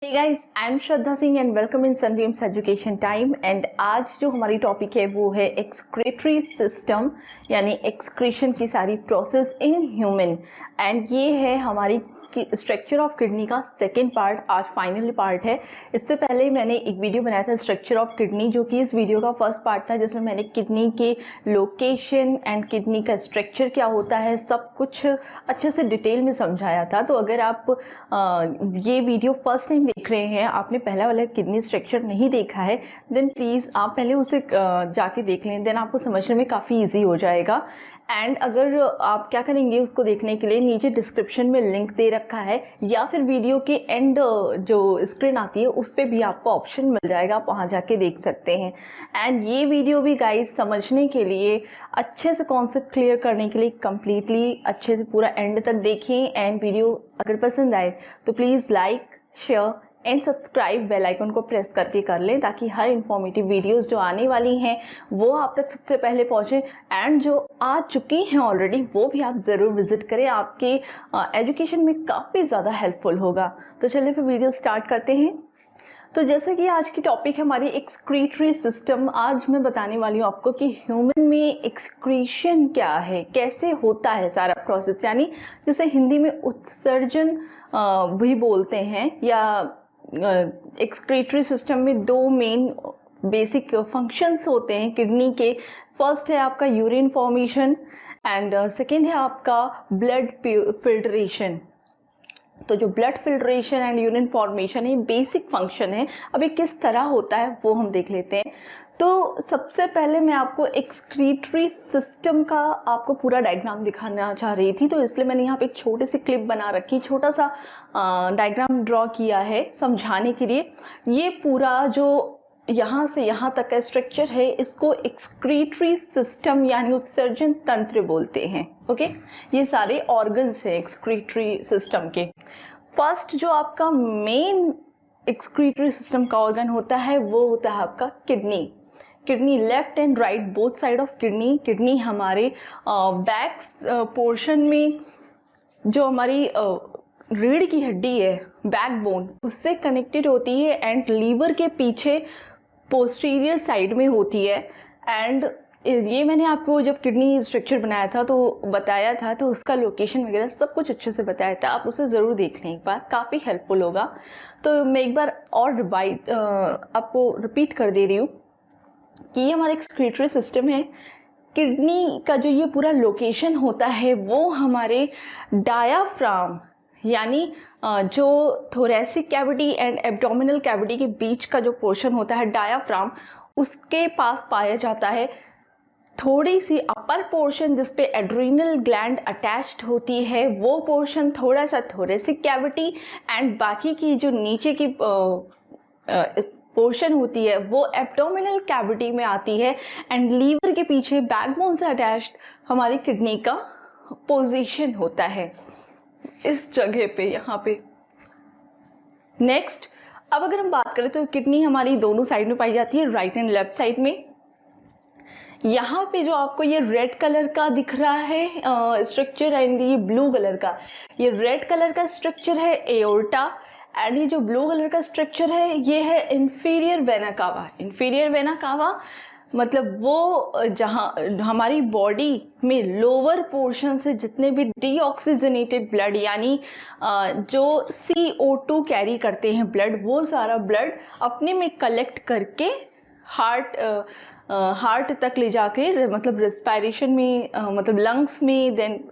Hey guys, I am Shraddha Singh and welcome in Sunbeams Education Time। And आज जो हमारी topic है वो है एक्सक्रीटरी सिस्टम यानी एक्सक्रीशन की सारी प्रोसेस इन ह्यूमन। एंड ये है हमारी स्ट्रक्चर ऑफ किडनी का सेकेंड पार्ट, आज फाइनल पार्ट है। इससे पहले मैंने एक वीडियो बनाया था स्ट्रक्चर ऑफ किडनी, जो कि इस वीडियो का फर्स्ट पार्ट था, जिसमें मैंने किडनी के लोकेशन एंड किडनी का स्ट्रक्चर क्या होता है सब कुछ अच्छे से डिटेल में समझाया था। तो अगर आप ये वीडियो फर्स्ट टाइम देख रहे हैं, आपने पहला वाला किडनी स्ट्रक्चर नहीं देखा है, देन प्लीज़ आप पहले उसे जाके देख लें, देन आपको समझने में काफ़ी ईजी हो जाएगा। एंड अगर आप क्या करेंगे उसको देखने के लिए, नीचे डिस्क्रिप्शन में लिंक दे रखा है या फिर वीडियो के एंड जो स्क्रीन आती है उस पर भी आपको ऑप्शन मिल जाएगा, आप वहाँ जाके देख सकते हैं। एंड ये वीडियो भी गाइस समझने के लिए, अच्छे से कॉन्सेप्ट क्लियर करने के लिए कंप्लीटली अच्छे से पूरा एंड तक देखें। एंड वीडियो अगर पसंद आए तो please like, share and subscribe, bell icon को प्रेस करके कर लें, ताकि हर इन्फॉर्मेटिव वीडियोस जो आने वाली हैं वो आप तक सबसे पहले पहुंचे। एंड जो आ चुकी हैं ऑलरेडी वो भी आप ज़रूर विजिट करें, आपके एजुकेशन में काफ़ी ज़्यादा हेल्पफुल होगा। तो चलिए फिर वीडियो स्टार्ट करते हैं। तो जैसे कि आज की टॉपिक है हमारी एक्सक्रीटरी सिस्टम, आज मैं बताने वाली हूँ आपको कि ह्यूमन में एक्सक्रीशन क्या है, कैसे होता है सारा प्रोसेस, यानी जिसे हिंदी में उत्सर्जन भी बोलते हैं। या एक्सक्रीटरी सिस्टम में दो मेन बेसिक फंक्शंस होते हैं किडनी के। फर्स्ट है आपका यूरिन फॉर्मेशन एंड सेकेंड है आपका ब्लड फिल्ट्रेशन। तो जो blood filtration and urine formation है, बेसिक फंक्शन है। अभी किस तरह होता है वो हम देख लेते हैं। तो सबसे पहले मैं आपको एक्सक्रीटरी सिस्टम का आपको पूरा डायग्राम दिखाना चाह रही थी, तो इसलिए मैंने यहाँ पे एक छोटे से क्लिप बना रखी, छोटा सा डायग्राम ड्रॉ किया है समझाने के लिए। ये पूरा जो यहाँ से यहाँ तक का स्ट्रक्चर है, इसको एक्सक्रीटरी सिस्टम यानी उत्सर्जन तंत्र बोलते हैं। ओके, ये सारे ऑर्गन्स हैं एक्सक्रीटरी सिस्टम के। फर्स्ट जो आपका मेन एक्सक्रीटरी सिस्टम का ऑर्गन होता है वो होता है आपका kidney. Kidney left and right both side of kidney. Kidney हमारे बैक पोर्शन में जो हमारी रीढ़ की हड्डी है, बैकबोन, उससे कनेक्टेड होती है एंड लीवर के पीछे पोस्टीरियर साइड में होती है। एंड ये मैंने आपको जब किडनी स्ट्रक्चर बनाया था तो बताया था, तो उसका लोकेशन वगैरह सब कुछ अच्छे से बताया था, आप उसे ज़रूर देख लें एक बार, काफ़ी हेल्पफुल होगा। तो मैं एक बार और आपको रिपीट कर दे रही हूँ कि ये हमारा एक्सक्रीटरी सिस्टम है। किडनी का जो ये पूरा लोकेशन होता है वो हमारे डायाफ्राम यानी जो thoracic cavity and abdominal cavity के बीच का जो पोर्शन होता है डायाफ्राम, उसके पास पाया जाता है। थोड़ी सी अपर पोर्शन जिस पे एड्रीनल ग्लैंड अटैच्ड होती है, वो पोर्शन थोड़ा सा थोरेसिक कैविटी, एंड बाकी की जो नीचे की पोर्शन होती है वो एब्डोमिनल कैविटी में आती है। एंड लीवर के पीछे बैकबोन से अटैच्ड हमारी किडनी का पोजीशन होता है इस जगह पे, यहाँ पे। नेक्स्ट, अब अगर हम बात करें तो किडनी हमारी दोनों साइड में पाई जाती है, राइट एंड लेफ्ट साइड में। यहाँ पे जो आपको ये रेड कलर का दिख रहा है स्ट्रक्चर एंड ये ब्लू कलर का, ये रेड कलर का स्ट्रक्चर है एओर्टा एंड ये जो ब्लू कलर का स्ट्रक्चर है ये है इंफीरियर वेना कावा। इंफीरियर वेना कावा मतलब वो जहाँ हमारी बॉडी में लोअर पोर्शन से जितने भी डीऑक्सीजनेटेड ब्लड यानी जो CO2 कैरी करते हैं ब्लड, वो सारा ब्लड अपने में कलेक्ट करके हार्ट तक ले जाके, मतलब रेस्पिरेशन में मतलब लंग्स में, देन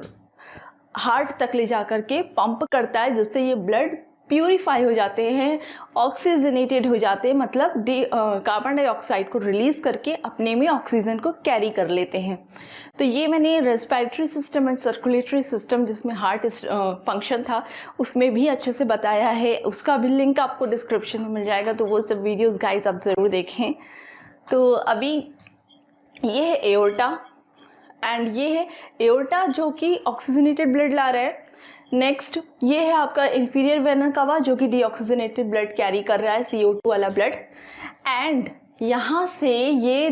हार्ट तक ले जा करके पंप करता है, जिससे ये ब्लड प्यूरिफाई हो जाते हैं, ऑक्सीजनेटेड हो जाते हैं, मतलब कार्बन डाइऑक्साइड को रिलीज करके अपने में ऑक्सीजन को कैरी कर लेते हैं। तो ये मैंने respiratory system and circulatory system जिसमें हार्ट फंक्शन था उसमें भी अच्छे से बताया है, उसका भी लिंक आपको डिस्क्रिप्शन में मिल जाएगा, तो वो सब वीडियोस गाइस आप ज़रूर देखें। तो अभी ये है एओर्टा एंड ये है एओर्टा जो कि ऑक्सीजनेटेड ब्लड ला रहा है। नेक्स्ट ये है आपका इंफीरियर वेना कावा जो कि डीऑक्सीजनेटेड ब्लड कैरी कर रहा है, CO2 वाला ब्लड। एंड यहाँ से ये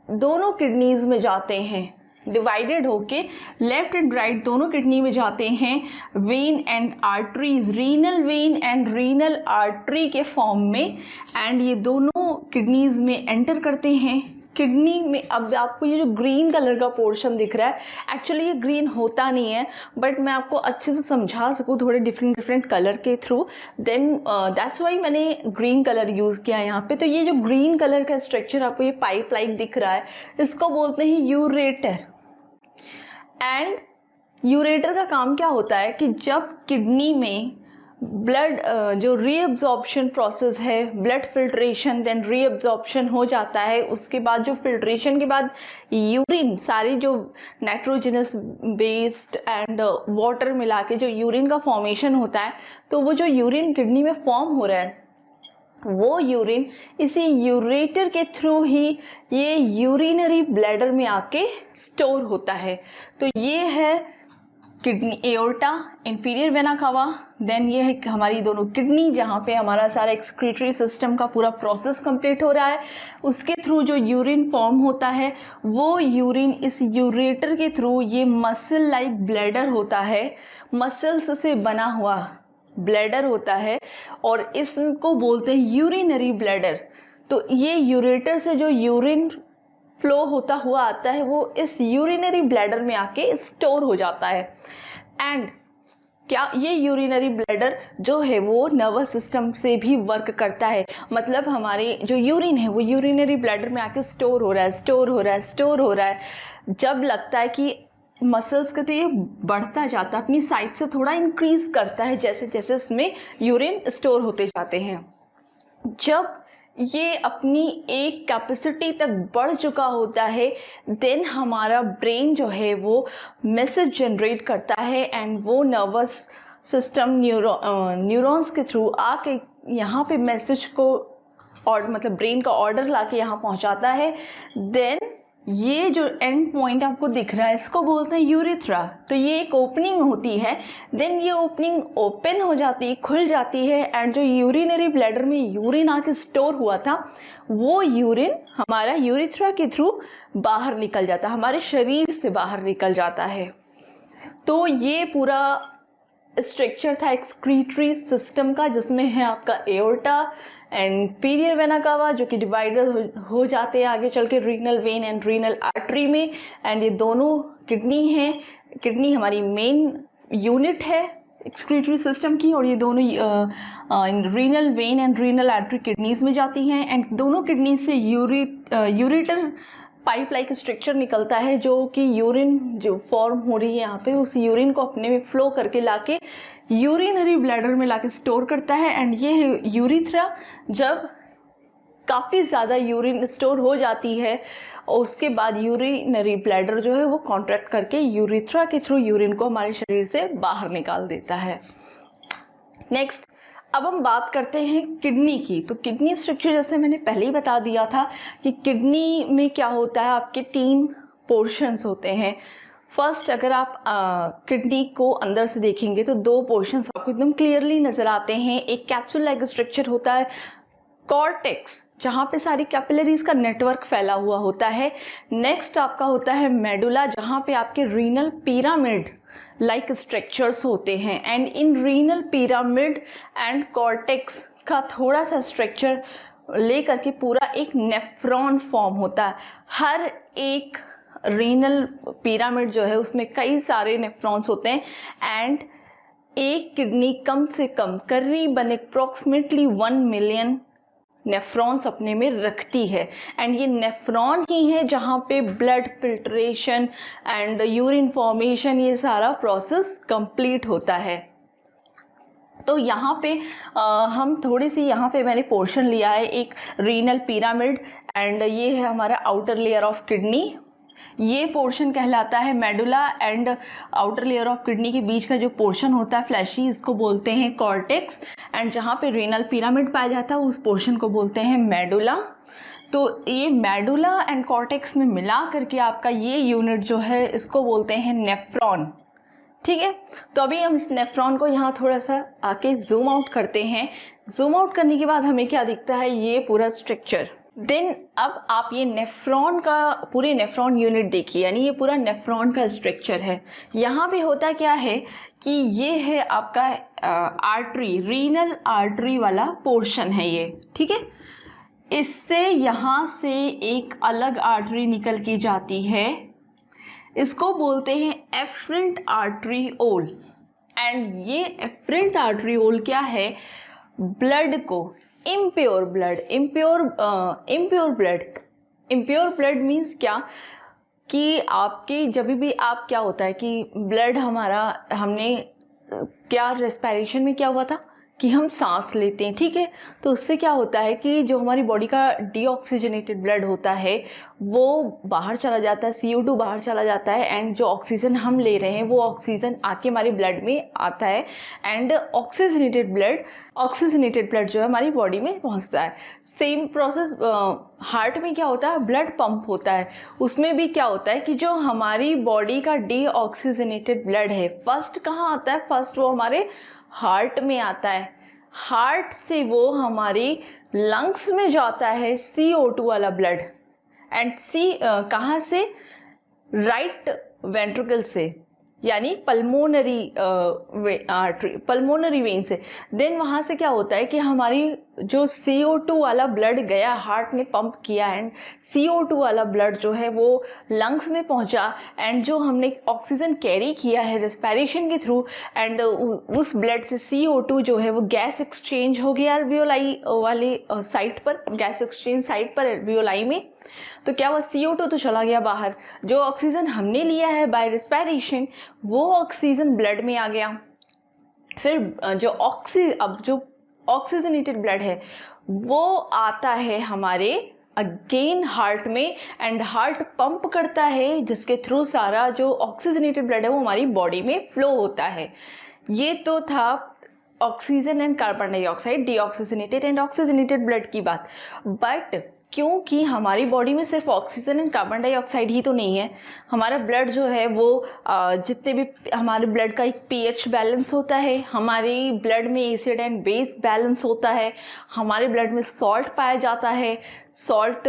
दोनों किडनीज में जाते हैं डिवाइडेड होके लेफ्ट एंड राइट दोनों किडनी में जाते हैं when and arteries, renal vein and renal artery के फॉर्म में, एंड ये दोनों किडनीज में एंटर करते हैं। किडनी में अब आपको ये जो ग्रीन कलर का पोर्शन दिख रहा है, एक्चुअली ये ग्रीन होता नहीं है, बट मैं आपको अच्छे से समझा सकूँ थोड़े डिफरेंट कलर के थ्रू, देन दैट्स वाई मैंने ग्रीन कलर यूज़ किया है यहाँ पे। तो ये जो ग्रीन कलर का स्ट्रक्चर आपको ये पाइप लाइक दिख रहा है, इसको बोलते हैं यूरेटर। एंड यूरेटर का काम क्या होता है कि जब किडनी में ब्लड जो रीअब्जॉर्प्शन प्रोसेस है, ब्लड फिल्ट्रेशन देन रीअब्जॉर्प्शन हो जाता है, उसके बाद जो फिल्ट्रेशन के बाद यूरिन सारी जो नाइट्रोजनस बेस्ड एंड वाटर मिला के जो यूरिन का फॉर्मेशन होता है, तो वो जो यूरिन किडनी में फॉर्म हो रहा है, वो यूरिन इसी यूरेटर के थ्रू ही ये यूरिनरी ब्लैडर में आके स्टोर होता है। तो ये है kidney aorta, inferior vena cava, then ये है हमारी दोनों किडनी जहाँ पे हमारा सारा एक्सक्रीटरी सिस्टम का पूरा प्रोसेस कंप्लीट हो रहा है। उसके थ्रू जो यूरिन फॉर्म होता है, वो यूरिन इस यूरेटर के थ्रू, ये मसल लाइक ब्लैडर होता है, मसल्स से बना हुआ ब्लैडर होता है, और इसको बोलते हैं यूरिनरी ब्लैडर। तो ये यूरेटर से जो यूरिन फ्लो होता हुआ आता है, वो इस यूरिनरी ब्लैडर में आके स्टोर हो जाता है। एंड क्या ये यूरिनरी ब्लैडर जो है वो नर्वस सिस्टम से भी वर्क करता है, मतलब हमारे जो यूरिन है वो यूरिनरी ब्लैडर में आके स्टोर हो रहा है। जब लगता है कि मसल्स का तो ये बढ़ता जाता है, अपनी साइड से थोड़ा इंक्रीज करता है जैसे जैसे इसमें यूरिन स्टोर होते जाते हैं। जब ये अपनी एक कैपेसिटी तक बढ़ चुका होता है, देन हमारा ब्रेन जो है वो मैसेज जनरेट करता है, एंड वो नर्वस सिस्टम न्यूरॉन्स के थ्रू आके यहाँ पे मैसेज को और मतलब ब्रेन का ऑर्डर लाके यहाँ पहुँचाता है। देन ये जो एंड पॉइंट आपको दिख रहा है, इसको बोलते हैं यूरिथ्रा। तो ये एक ओपनिंग होती है, देन ये ओपनिंग ओपन हो जाती है, खुल जाती है, एंड जो यूरिनरी ब्लैडर में यूरिन आके स्टोर हुआ था, वो यूरिन हमारा यूरिथ्रा के थ्रू बाहर निकल जाता है, हमारे शरीर से बाहर निकल जाता है। तो ये पूरा स्ट्रक्चर था एक्सक्रीटरी सिस्टम का, जिसमें है आपका एओर्टा एंड इंफीरियर वेना कावा, जो कि डिवाइडर हो जाते हैं आगे चल के renal vein and renal artery में। एंड ये दोनों किडनी हैं, किडनी हमारी मेन यूनिट है एक्सक्रीटरी सिस्टम की, और ये दोनों renal vein and renal artery kidneys में जाती हैं। एंड दोनों किडनी से यूरेटर पाइप लाइक स्ट्रक्चर निकलता है, जो कि यूरिन जो फॉर्म हो रही है यहाँ पे, उस यूरिन को अपने में फ्लो करके लाके यूरिनरी ब्लैडर में लाके स्टोर करता है। एंड ये है यूरिथ्रा। जब काफ़ी ज़्यादा यूरिन स्टोर हो जाती है और उसके बाद यूरिनरी ब्लैडर जो है वो कॉन्ट्रैक्ट करके यूरिथ्रा के थ्रू यूरिन को हमारे शरीर से बाहर निकाल देता है। नेक्स्ट, अब हम बात करते हैं किडनी की। तो किडनी स्ट्रक्चर जैसे मैंने पहले ही बता दिया था कि किडनी में क्या होता है, आपके 3 पोर्शंस होते हैं। फर्स्ट, अगर आप किडनी को अंदर से देखेंगे तो 2 पोर्शंस आपको एकदम क्लियरली नज़र आते हैं। एक कैप्सूल लाइक स्ट्रक्चर होता है कॉर्टेक्स, जहाँ पे सारी कैपिलरीज का नेटवर्क फैला हुआ होता है। नेक्स्ट आपका होता है मेडुला, जहाँ पे आपके रीनल पिरामिड लाइक स्ट्रक्चर्स होते हैं। And in renal pyramid and cortex का थोड़ा सा स्ट्रक्चर लेकर के पूरा एक नेफ्रॉन फॉर्म होता है। हर एक रीनल पिरामिड जो है उसमें कई सारे नेफ्रॉन्स होते हैं। एंड एक किडनी कम से कम करीबन अप्रॉक्सीमेटली 1 मिलियन नेफ्रॉन्स अपने में रखती है। एंड ये नेफ्रॉन ही है जहाँ पे blood filtration and urine formation ये सारा प्रोसेस कंप्लीट होता है। तो यहाँ पे हम थोड़ी सी यहाँ पे मैंने पोर्शन लिया है एक रीनल पिरामिड, एंड ये है हमारा आउटर लेयर ऑफ किडनी। ये पोर्शन कहलाता है medulla, and outer layer of kidney के बीच का जो पोर्शन होता है फ्लैशी, इसको बोलते हैं कॉर्टेक्स। एंड जहाँ पे रीनल पिरामिड पाया जाता है उस पोर्शन को बोलते हैं मेडुला। तो ये मेडुला एंड कॉर्टेक्स में मिला करके आपका ये यूनिट जो है इसको बोलते हैं नेफ्रॉन। ठीक है, तो अभी हम इस नेफ्रॉन को यहाँ थोड़ा सा आके जूम आउट करते हैं। जूम आउट करने के बाद हमें क्या दिखता है, ये पूरा स्ट्रक्चर देन अब आप ये नेफ्रॉन का पूरे नेफ्रॉन यूनिट देखिए, यानी ये पूरा नेफ्रॉन का स्ट्रक्चर है। यहाँ पे होता क्या है कि ये है आपका आर्टरी, रीनल आर्टरी वाला पोर्शन है ये, ठीक है। इससे यहाँ से एक अलग आर्टरी निकल के जाती है, इसको बोलते हैं एफरेंट आर्टरीओल। एंड ये एफरेंट आर्टरीओल क्या है, ब्लड को इम्प्योर ब्लड मीन्स क्या कि आपके जब भी आप क्या होता है कि ब्लड हमारा, हमने क्या रेस्पिरेशन में क्या हुआ था कि हम सांस लेते हैं, ठीक है। तो उससे क्या होता है कि जो हमारी बॉडी का डीऑक्सीजनेटेड ब्लड होता है वो बाहर चला जाता है, CO2 बाहर चला जाता है, एंड जो ऑक्सीजन हम ले रहे हैं वो ऑक्सीजन आके हमारे ब्लड में आता है, एंड ऑक्सीजनेटेड ब्लड जो है हमारी बॉडी में पहुंचता है। सेम प्रोसेस हार्ट में क्या होता है, ब्लड पंप होता है, उसमें भी क्या होता है कि जो हमारी बॉडी का डीऑक्सीजनेटेड ब्लड है फर्स्ट कहाँ आता है, फर्स्ट वो हमारे हार्ट में आता है, हार्ट से वो हमारे लंग्स में जाता है CO2 वाला ब्लड, एंड कहाँ से, राइट वेंट्रिकल से, यानी पल्मोनरी वेन से। देन वहाँ से क्या होता है कि हमारी जो CO2 वाला ब्लड गया, हार्ट ने पंप किया, एंड CO2 वाला ब्लड जो है वो लंग्स में पहुँचा, एंड जो हमने ऑक्सीजन कैरी किया है रेस्पिरेशन के थ्रू, एंड उस ब्लड से CO2 जो है वो गैस एक्सचेंज हो गया अल्वियोलाई वाली साइट पर, गैस एक्सचेंज साइट पर अल्वियोलाई में। तो क्या हुआ, CO2 तो चला गया बाहर, जो ऑक्सीजन हमने लिया है बाय रेस्पिरेशन वो ऑक्सीजन ब्लड में आ गया। फिर जो ऑक्सीजनेटेड ब्लड है वो आता है हमारे अगेन हार्ट में, एंड हार्ट पंप करता है जिसके थ्रू सारा जो ऑक्सीजनेटेड ब्लड है वो हमारी बॉडी में फ्लो होता है। ये तो था oxygen and carbon dioxide, deoxygenated and oxygenated blood की बात। बट क्योंकि हमारी बॉडी में सिर्फ ऑक्सीजन एंड कार्बन डाइऑक्साइड ही तो नहीं है, हमारा ब्लड जो है वो जितने भी हमारे ब्लड का एक pH बैलेंस होता है, हमारे ब्लड में एसिड एंड बेस बैलेंस होता है, हमारे ब्लड में सॉल्ट पाया जाता है। सॉल्ट,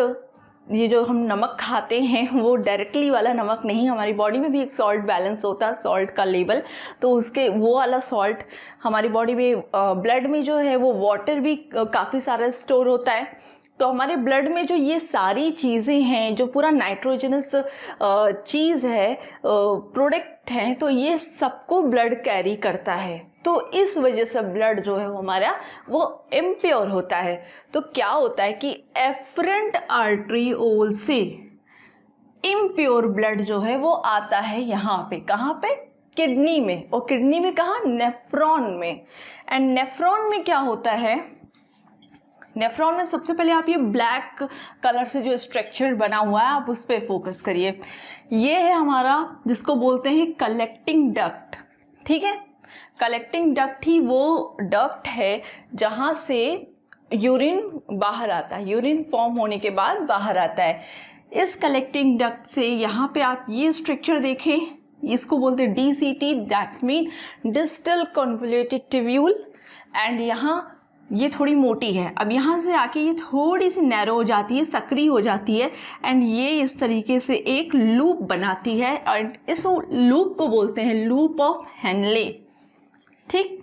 ये जो हम नमक खाते हैं वो डायरेक्टली वाला नमक नहीं, हमारी बॉडी में भी एक सॉल्ट बैलेंस होता है, सॉल्ट का लेवल, तो उसके वो वाला सॉल्ट हमारी बॉडी में, ब्लड में जो है वो वाटर भी काफ़ी सारा स्टोर होता है। तो हमारे ब्लड में जो ये सारी चीज़ें हैं, जो पूरा नाइट्रोजनस चीज़ है, प्रोडक्ट हैं, तो ये सबको ब्लड कैरी करता है। तो इस वजह से ब्लड जो है हमारा वो इम्प्योर होता है। तो क्या होता है कि एफरेंट आर्टरीओल से इम्प्योर ब्लड जो है वो आता है यहाँ पे, कहाँ पे, किडनी में। और किडनी में कहाँ, नेफ्रॉन में। एंड नेफ्रॉन में क्या होता है, नेफ्रॉन में सबसे पहले आप ये ब्लैक कलर से जो स्ट्रक्चर बना हुआ है आप उस पर फोकस करिए। ये है हमारा जिसको बोलते हैं कलेक्टिंग डक्ट, ठीक है। कलेक्टिंग डक्ट ही वो डक्ट है जहाँ से यूरिन बाहर आता है, यूरिन फॉर्म होने के बाद बाहर आता है। इस कलेक्टिंग डक्ट से यहाँ पे आप ये स्ट्रक्चर देखें, इसको बोलते हैं DCT, that's mean distal convoluted tubule. And यहाँ ये थोड़ी मोटी है, अब यहाँ से आके ये थोड़ी सी नैरो हो जाती है, सकरी हो जाती है, एंड ये इस तरीके से एक लूप बनाती है, और इस लूप को बोलते हैं लूप ऑफ हेनले, ठीक।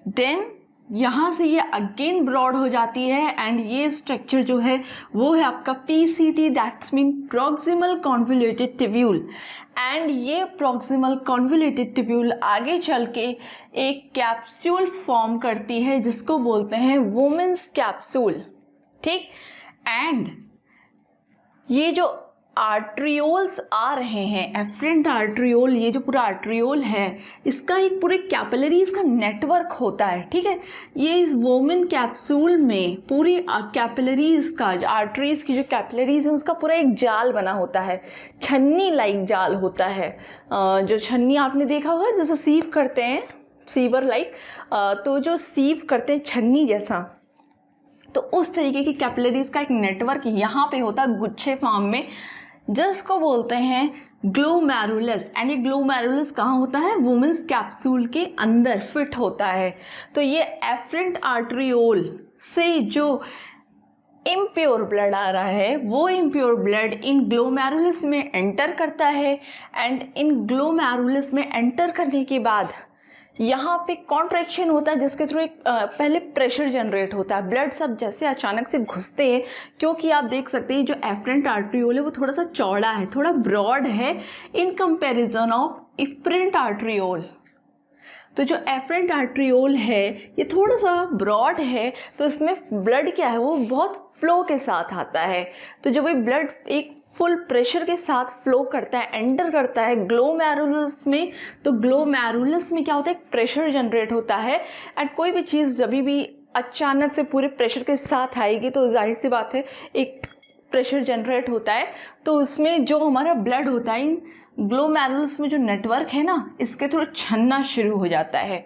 देन यहाँ से ये अगेन ब्रॉड हो जाती है, एंड ये स्ट्रक्चर जो है वो है आपका PCT, that's mean proximal convoluted tubule. And ये प्रॉक्सिमल कॉन्वोल्यूटेड ट्यूब्यूल आगे चल के एक कैप्सूल फॉर्म करती है जिसको बोलते हैं वुमेन्स कैप्सूल, ठीक। एंड ये जो आर्ट्रियोल्स आ रहे हैं, एफरेंट आर्ट्रियोल, ये जो पूरा आर्ट्रियोल है इसका एक पूरे कैपिलरीज का नेटवर्क होता है, ठीक है। ये इस वोमेन कैप्सूल में पूरी कैपिलरीज का, आर्टरीज की जो कैपिलरीज है उसका पूरा एक जाल बना होता है, छन्नी लाइक जाल होता है। जो छन्नी आपने देखा होगा जैसे सीव करते हैं, सीवर लाइक, तो जो सीव करते हैं छन्नी जैसा, तो उस तरीके की कैपिलरीज का एक नेटवर्क यहाँ पे होता है गुच्छे फॉर्म में, जिसको बोलते हैं ग्लोमेरुलस। एंड ये ग्लोमेरुलस कहाँ होता है, वुमेन्स कैप्सूल के अंदर फिट होता है। तो ये एफरेंट आर्टरियोल से जो इम्प्योर ब्लड आ रहा है, वो इम्प्योर ब्लड इन ग्लोमेरुलस में एंटर करता है एंड इन ग्लोमेरुलस में एंटर करने के बाद यहाँ पे कॉन्ट्रैक्शन होता है जिसके थ्रू एक पहले प्रेशर जनरेट होता है। ब्लड सब जैसे अचानक से घुसते हैं, क्योंकि आप देख सकते हैं जो एफरेंट आर्ट्रियोल है वो थोड़ा सा चौड़ा है, थोड़ा ब्रॉड है in comparison of efferent arteriole. तो जो एफरेंट आर्ट्रियोल है ये थोड़ा सा ब्रॉड है, तो इसमें ब्लड क्या है वो बहुत फ्लो के साथ आता है। तो जब ये ब्लड एक फुल प्रेशर के साथ फ्लो करता है, एंटर करता है ग्लोमेरुलस में, तो ग्लोमेरुलस में क्या होता है, एक प्रेशर जनरेट होता है। एंड कोई भी चीज़ जब भी अचानक से पूरे प्रेशर के साथ आएगी तो जाहिर सी बात है एक प्रेशर जनरेट होता है। तो उसमें जो हमारा ब्लड होता है इन ग्लोमेरुलस में जो नेटवर्क है ना, इसके थ्रू छनना शुरू हो जाता है,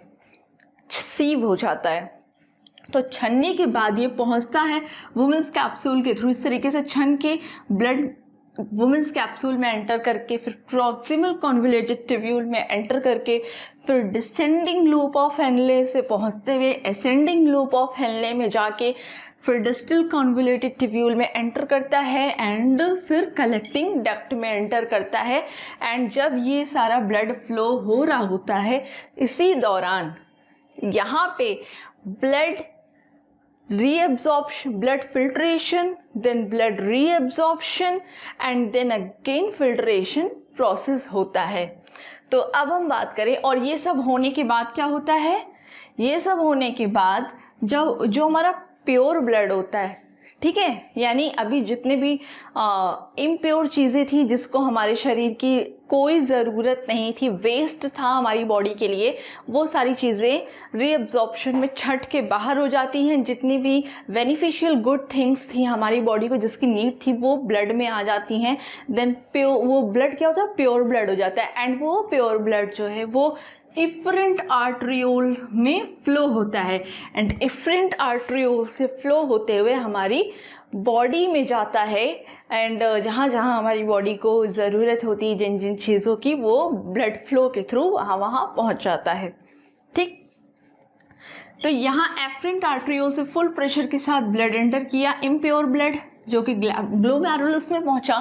सीव हो जाता है। तो छनने के बाद ये पहुंचता है वुमेन्स कैप्सूल के थ्रू, इस तरीके से छन के ब्लड वुमेन्स कैप्सूल में एंटर करके फिर प्रॉक्सिमल कॉन्वोल्यूटेड ट्यूब्यूल में एंटर करके फिर डिसेंडिंग लूप ऑफ हेनले से पहुंचते हुए असेंडिंग लूप ऑफ हेनले में जाके फिर डिस्टल कॉन्वोल्यूटेड ट्यूब्यूल में एंटर करता है एंड फिर कलेक्टिंग डक्ट में एंटर करता है। एंड जब ये सारा ब्लड फ्लो हो रहा होता है, इसी दौरान यहाँ पे blood reabsorption, blood filtration, then blood reabsorption and then again filtration process होता है। तो अब हम बात करें, और ये सब होने के बाद क्या होता है, ये सब होने के बाद जो हमारा प्योर ब्लड होता है, ठीक है, यानी अभी जितने भी इम्प्योर चीज़ें थी जिसको हमारे शरीर की कोई ज़रूरत नहीं थी, वेस्ट था हमारी बॉडी के लिए, वो सारी चीज़ें रीअब्जॉर्प्शन में छट के बाहर हो जाती हैं। जितनी भी बेनिफिशियल गुड थिंग्स थी हमारी बॉडी को जिसकी नीड थी वो ब्लड में आ जाती हैं। देन वो ब्लड क्या होता है, प्योर ब्लड हो जाता है। एंड वो प्योर ब्लड जो है वो इफरेंट आर्ट्रियोल में फ्लो होता है एंड इफरेंट आर्ट्रियोल से फ्लो होते हुए हमारी बॉडी में जाता है। एंड जहाँ जहाँ हमारी बॉडी को ज़रूरत होती है जिन जिन चीज़ों की, वो ब्लड फ्लो के थ्रू वहाँ पहुँच जाता है। ठीक, तो यहाँ एफरेंट आर्ट्रियोल से फुल प्रेशर के साथ ब्लड एंटर किया, इम्प्योर ब्लड जो कि ग्लोमेरुलस में पहुंचा।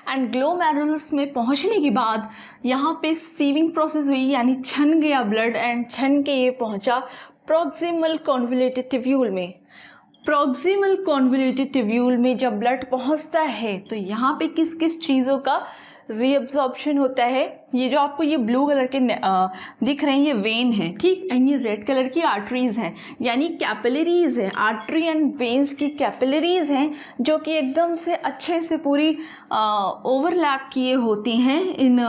एंड ग्लोमेरुलस में पहुंचने के बाद यहाँ पे सीविंग प्रोसेस हुई, यानी छन गया ब्लड एंड छन के ये पहुंचा प्रॉक्सिमल कॉन्वोल्यूटेड ट्यूब्यूल में। प्रॉक्सिमल कॉन्वोल्यूटेड ट्यूब्यूल में जब ब्लड पहुंचता है तो यहाँ पे किस किस चीज़ों का रीअब्जॉर्प्शन होता है। ये जो आपको ये ब्लू कलर के दिख रहे हैं ये वेन है, ठीक, एंड ये रेड कलर की आर्टरीज हैं, यानी कैपिलरीज है। आर्टरी एंड वेन्स की कैपिलरीज हैं जो कि एकदम से अच्छे से पूरी ओवरलैप किए होती हैं in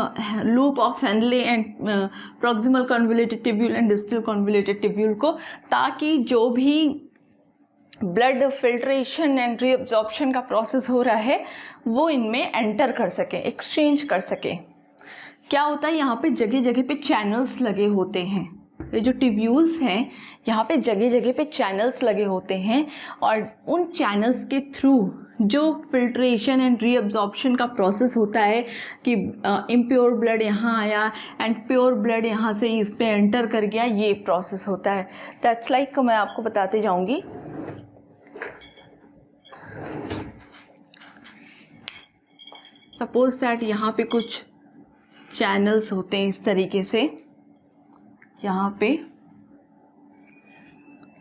loop of Henle and proximal convoluted tubule and distal convoluted tubule को, ताकि जो भी ब्लड फिल्ट्रेशन एंड रीअब्जॉर्प्शन का प्रोसेस हो रहा है वो इनमें एंटर कर सके, एक्सचेंज कर सके। क्या होता है, यहाँ पे जगह जगह पे चैनल्स लगे होते हैं। ये जो ट्यूब्यूल्स हैं यहाँ पे जगह जगह पे चैनल्स लगे होते हैं और उन चैनल्स के थ्रू जो फिल्ट्रेशन एंड रीअब्जॉर्प्शन का प्रोसेस होता है कि इम्प्योर ब्लड यहाँ आया एंड प्योर ब्लड यहाँ से इस पे एंटर कर गया, ये प्रोसेस होता है। दैट्स लाइक मैं आपको बताते जाऊँगी। सपोज दैट यहाँ पे कुछ चैनल्स होते हैं इस तरीके से यहाँ पे,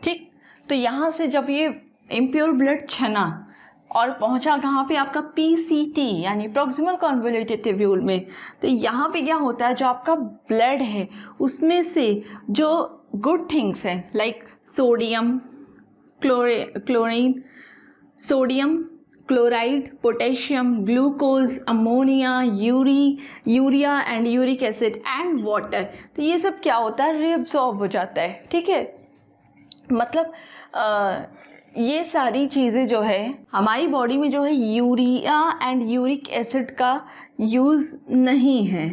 ठीक। तो यहाँ से जब ये इम्प्योर ब्लड छना और पहुँचा कहाँ पे, आपका PCT यानी प्रॉक्सिमल कॉन्वोल्यूटेड ट्यूब्यूल में, तो यहाँ पे क्या होता है, जो आपका ब्लड है उसमें से जो गुड थिंग्स हैं like sodium, chlorine, sodium, chloride, potassium, glucose, ammonia, urea and uric acid and water, तो ये सब क्या होता है, रीअब्सॉर्ब हो जाता है, ठीक है। मतलब ये सारी चीज़ें जो है हमारी बॉडी में जो है यूरिया एंड यूरिक एसिड का यूज़ नहीं है,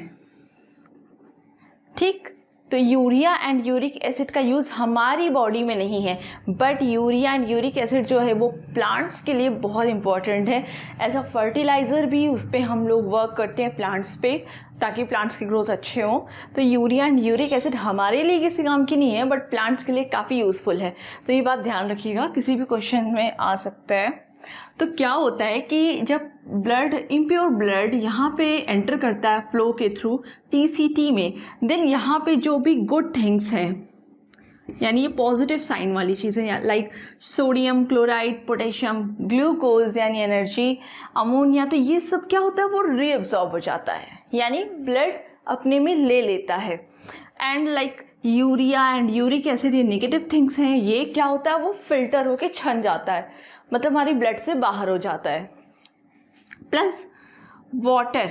ठीक। तो यूरिया एंड यूरिक एसिड का यूज़ हमारी बॉडी में नहीं है, but urea and uric acid जो है वो प्लांट्स के लिए बहुत इंपॉर्टेंट है। एज अ फर्टिलाइज़र भी उस पर हम लोग वर्क करते हैं प्लांट्स पे, ताकि प्लांट्स की ग्रोथ अच्छे हों। तो यूरिया एंड यूरिक एसिड हमारे लिए किसी काम की नहीं है, बट प्लांट्स के लिए काफ़ी यूज़फुल है। तो ये बात ध्यान रखिएगा, किसी भी क्वेश्चन में आ सकता है। तो क्या होता है कि जब ब्लड, इम्प्योर ब्लड यहाँ पे एंटर करता है फ्लो के थ्रू पीसीटी में, देन यहाँ पे जो भी गुड थिंग्स हैं, यानी ये पॉजिटिव साइन वाली चीज़ें like sodium chloride, potassium, glucose यानी एनर्जी, अमोनिया, तो ये सब क्या होता है वो रीअब्सॉर्ब हो जाता है, यानी ब्लड अपने में ले लेता है। And like urea and uric acid, ये नेगेटिव थिंग्स हैं, ये क्या होता है वो फिल्टर होके छन जाता है, मतलब हमारी ब्लड से बाहर हो जाता है। प्लस वाटर,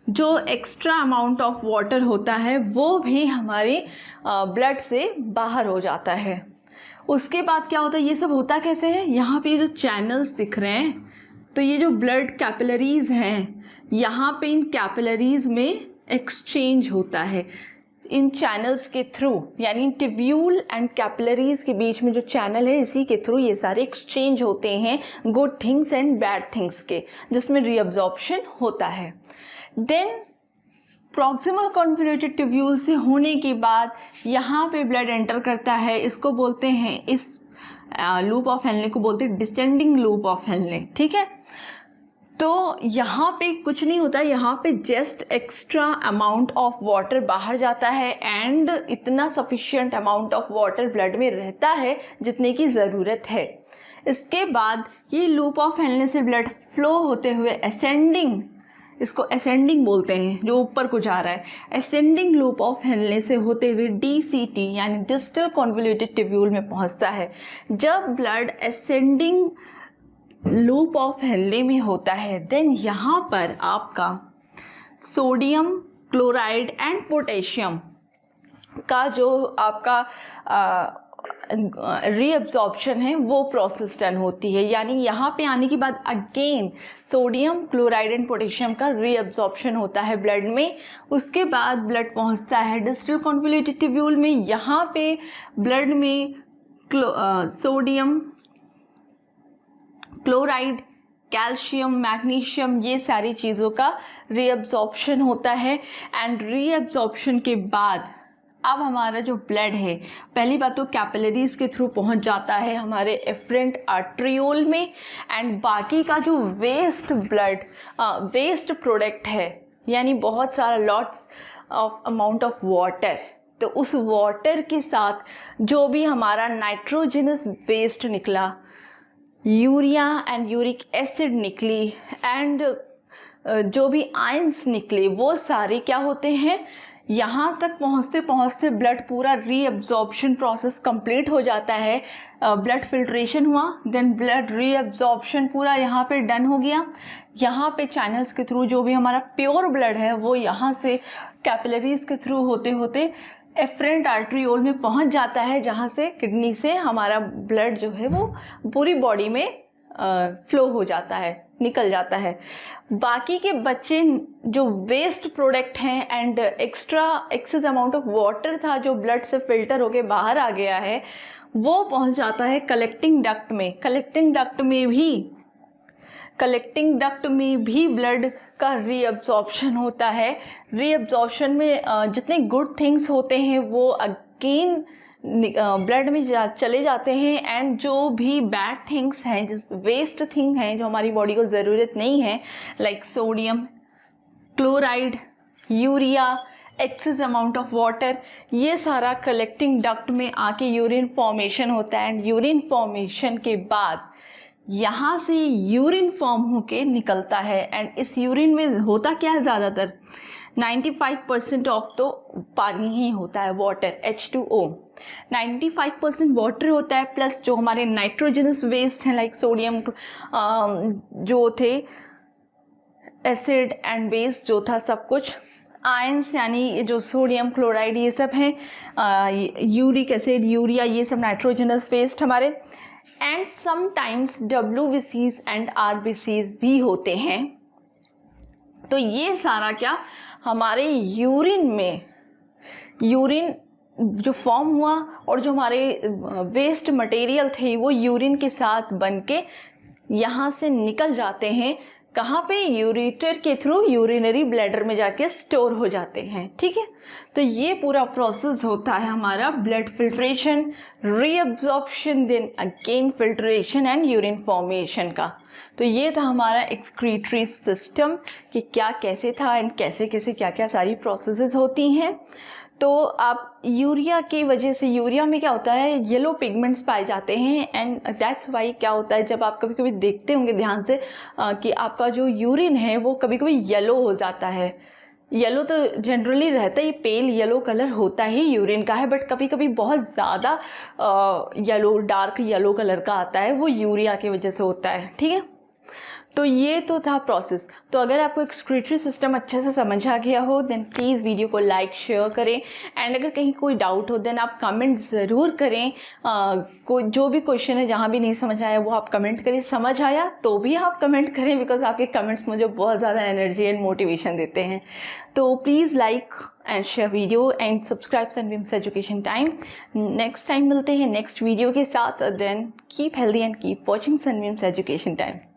जो एक्स्ट्रा अमाउंट ऑफ वाटर होता है वो भी हमारी ब्लड से बाहर हो जाता है। उसके बाद क्या होता है, ये सब होता कैसे है, यहाँ पे जो चैनल्स दिख रहे हैं, तो ये जो ब्लड कैपिलरीज हैं, यहाँ पे इन कैपिलरीज में एक्सचेंज होता है इन चैनल्स के थ्रू, यानी ट्यूब्यूल एंड कैपिलरीज के बीच में जो चैनल है, इसी के थ्रू ये सारे एक्सचेंज होते हैं good things and bad things के, जिसमें रीअब्जॉर्प्शन होता है। देन प्रॉक्सिमल कॉन्वोल्यूटेड ट्यूब्यूल से होने के बाद यहाँ पे ब्लड एंटर करता है, इसको बोलते हैं, इस लूप ऑफ हेनले को बोलते हैं डिसेंडिंग लूप ऑफ हेनले, ठीक है। तो यहाँ पे कुछ नहीं होता, यहाँ पे just extra amount of water बाहर जाता है एंड इतना sufficient amount of water blood में रहता है जितने की ज़रूरत है। इसके बाद ये लूप ऑफ हेनले से ब्लड फ्लो होते हुए असेंडिंग, इसको असेंडिंग बोलते हैं, जो ऊपर को जा रहा है, असेंडिंग लूप ऑफ हेनले से होते हुए डीसीटी यानी डिस्टल कॉन्वोल्यूटेड ट्यूब्यूल में पहुंचता है। जब blood ascending loop of Henle में होता है, देन यहाँ पर आपका सोडियम क्लोराइड एंड पोटेशियम का जो आपका रीअब्जॉर्प्शन है वो प्रोसेस डन होती है, यानी यहाँ पे आने के बाद again sodium chloride and potassium का रीअब्जॉर्प्शन होता है ब्लड में। उसके बाद ब्लड पहुँचता है डिस्टल कॉन्वोल्यूटेड ट्यूब्यूल में, यहाँ पे ब्लड में सोडियम क्लोराइड, कैल्शियम, मैग्नीशियम, ये सारी चीज़ों का रीअब्जॉर्प्शन होता है। एंड रीअब्जॉर्प्शन के बाद अब हमारा जो ब्लड है, पहली बात तो कैपिलरीज के थ्रू पहुंच जाता है हमारे एफरेंट आर्ट्रियोल में, एंड बाकी का जो वेस्ट ब्लड वेस्ट प्रोडक्ट है, यानी बहुत सारा lots of amount of water, तो उस वाटर के साथ जो भी हमारा नाइट्रोजनस वेस्ट निकला, यूरिया एंड यूरिक एसिड निकली एंड जो भी आयंस निकले, वो सारे क्या होते हैं, यहाँ तक पहुँचते पहुँचते ब्लड पूरा रीअब्जॉर्प्शन प्रोसेस कंप्लीट हो जाता है। ब्लड फिल्ट्रेशन हुआ, देन ब्लड रीअब्जॉर्प्शन पूरा यहाँ पे डन हो गया। यहाँ पे चैनल्स के थ्रू जो भी हमारा प्योर ब्लड है वो यहाँ से कैपिलरीज के थ्रू होते होते एफरेंट आर्ट्रियोल में पहुंच जाता है, जहाँ से किडनी से हमारा ब्लड जो है वो पूरी बॉडी में फ्लो हो जाता है, निकल जाता है। बाकी के बच्चे जो वेस्ट प्रोडक्ट हैं and excess amount of water था जो ब्लड से फिल्टर होके बाहर आ गया है, वो पहुंच जाता है कलेक्टिंग डक्ट में। कलेक्टिंग डक्ट में भी ब्लड का रीअब्जॉर्प्शन होता है। रीअब्जॉर्प्शन में जितने गुड थिंग्स होते हैं वो अगेन ब्लड में चले जाते हैं, एंड जो भी बैड थिंग्स हैं, जिस वेस्ट थिंग हैं जो हमारी बॉडी को ज़रूरत नहीं है, like sodium chloride, urea, excess amount of water, ये सारा कलेक्टिंग डक्ट में आके यूरिन फॉर्मेशन होता है। एंड यूरिन फॉर्मेशन के बाद यहाँ से यूरिन फॉर्म होके निकलता है, एंड इस यूरिन में होता क्या है, ज़्यादातर 95% ऑफ तो पानी ही होता है, वाटर, H2O 95% वाटर होता है, प्लस जो हमारे नाइट्रोजनस वेस्ट हैं लाइक सोडियम जो थे, एसिड एंड बेस जो था सब कुछ, आयंस यानी जो सोडियम क्लोराइड ये सब हैं, यूरिक एसिड, यूरिया, ये सब नाइट्रोजनस वेस्ट हमारे, and sometimes WBCs and RBCs भी होते हैं। तो ये सारा क्या हमारे यूरिन में, यूरिन जो फॉर्म हुआ और जो हमारे वेस्ट मटेरियल थे वो यूरिन के साथ बन के यहाँ से निकल जाते हैं कहाँ पे, यूरेटर के थ्रू यूरिनरी ब्लैडर में जाके स्टोर हो जाते हैं, ठीक है। तो ये पूरा प्रोसेस होता है हमारा blood filtration, reabsorption, then again filtration and urine formation का। तो ये था हमारा एक्सक्रीटरी सिस्टम कि क्या कैसे था एंड कैसे कैसे क्या क्या सारी प्रोसेसेस होती हैं। तो आप यूरिया की वजह से, यूरिया में क्या होता है, येलो पिगमेंट्स पाए जाते हैं एंड दैट्स वाई क्या होता है, जब आप कभी कभी देखते होंगे ध्यान से कि आपका जो यूरिन है वो कभी कभी येलो हो जाता है। येलो तो जनरली रहता ही, पेल येलो कलर होता ही यूरिन का है, बट कभी कभी बहुत ज़्यादा येलो, डार्क येलो कलर का आता है, वो यूरिया की वजह से होता है, ठीक है। तो ये तो था प्रोसेस। तो अगर आपको एक्सक्रीटरी सिस्टम अच्छे से समझ आ गया हो देन प्लीज़ वीडियो को लाइक शेयर करें एंड अगर कहीं कोई डाउट हो देन आप कमेंट ज़रूर करें। कोई जो भी क्वेश्चन है, जहाँ भी नहीं समझ आया वो आप कमेंट करें, समझ आया तो भी आप कमेंट करें, बिकॉज आपके कमेंट्स मुझे बहुत ज़्यादा एनर्जी एंड मोटिवेशन देते हैं। तो please like and share video and subscribe Sunbeams education time. Next time मिलते हैं नेक्स्ट वीडियो के साथ। Then keep healthy and keep watching Sunbeams education time.